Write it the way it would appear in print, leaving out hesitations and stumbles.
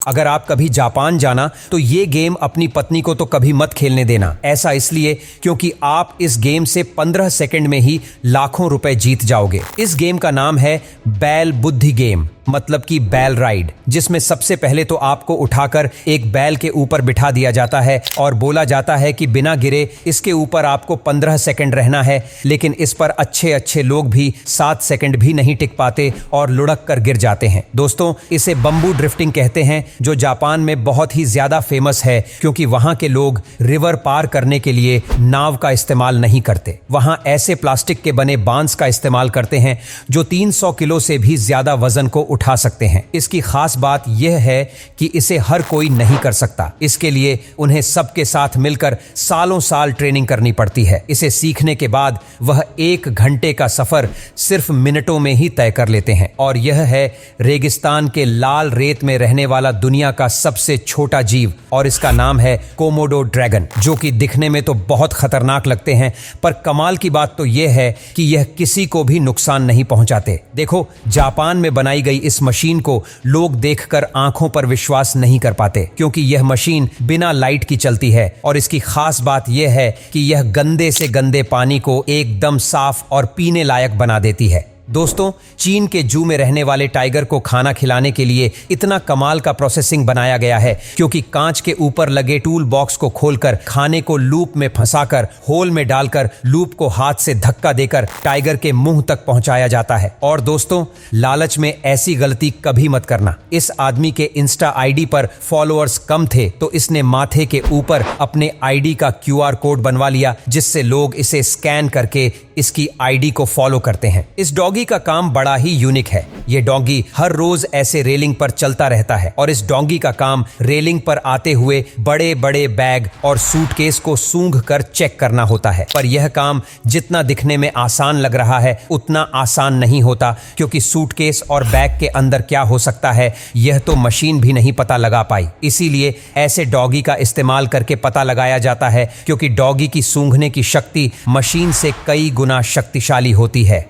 अगर आप कभी जापान जाना तो ये गेम अपनी पत्नी को तो कभी मत खेलने देना। ऐसा इसलिए क्योंकि आप इस गेम से 15 सेकंड में ही लाखों रुपए जीत जाओगे। इस गेम का नाम है बैल बुद्धि गेम, मतलब कि बैल राइड, जिसमें सबसे पहले तो आपको उठाकर एक बैल के ऊपर बिठा दिया जाता है और बोला जाता है कि बिना गिरे इसके ऊपर आपको 15 सेकंड रहना है। लेकिन इस पर अच्छे अच्छे लोग भी 7 सेकंड भी नहीं टिक पाते और लुढ़क कर गिर जाते हैं। दोस्तों, इसे बम्बू ड्रिफ्टिंग कहते हैं, जो जापान में बहुत ही ज्यादा फेमस है क्योंकि वहां के लोग रिवर पार करने के लिए नाव का इस्तेमाल नहीं करते। वहां ऐसे प्लास्टिक के बने बांस का इस्तेमाल करते हैं जो 300 किलो से भी ज्यादा वजन को उठा सकते हैं। इसकी खास बात यह है कि इसे हर कोई नहीं कर सकता। इसके लिए उन्हें सबके साथ मिलकर सालों साल ट्रेनिंग करनी पड़ती है। इसे सीखने के बाद वह 1 घंटे का सफर सिर्फ मिनटों में ही तय कर लेते हैं। और यह है रेगिस्तान के लाल रेत में रहने वाला दुनिया का सबसे छोटा जीव, और इसका नाम है कोमोडो ड्रैगन, जो कि दिखने में तो बहुत खतरनाक लगते हैं, पर कमाल की बात तो यह है कि यह किसी को भी नुकसान नहीं पहुंचाते। देखो, जापान में बनाई गई इस मशीन को लोग देखकर आंखों पर विश्वास नहीं कर पाते, क्योंकि यह मशीन बिना लाइट की चलती है। और इसकी खास बात यह है कि यह गंदे से गंदे पानी को एकदम साफ और पीने लायक बना देती है। दोस्तों, चीन के जू में रहने वाले टाइगर को खाना खिलाने के लिए इतना कमाल का प्रोसेसिंग बनाया गया है, क्योंकि कांच के ऊपर लगे टूल बॉक्स को खोलकर खाने को लूप में फंसाकर होल में डालकर लूप को हाथ से धक्का देकर टाइगर के मुंह तक पहुंचाया जाता है। और दोस्तों, लालच में ऐसी गलती कभी मत करना। इस आदमी के इंस्टा आईडी पर फॉलोअर्स कम थे, तो इसने माथे के ऊपर अपने आईडी का QR कोड बनवा लिया, जिससे लोग इसे स्कैन करके इसकी आईडी को फॉलो करते हैं। इस डॉगी का काम बड़ा ही यूनिक है। ये डॉगी हर रोज ऐसे रेलिंग पर चलता रहता है और इस डॉगी का काम रेलिंग पर आते हुए बड़े बड़े बैग और सूटकेस को सूंघ कर चेक करना होता है। पर यह काम जितना दिखने में आसान लग रहा है उतना आसान नहीं होता, क्योंकि सूटकेस और बैग के अंदर क्या हो सकता है यह तो मशीन भी नहीं पता लगा पाई। इसीलिए ऐसे डॉगी का इस्तेमाल करके पता लगाया जाता है, क्योंकि डॉगी की सूंघने की शक्ति मशीन से कई गुना शक्तिशाली होती है।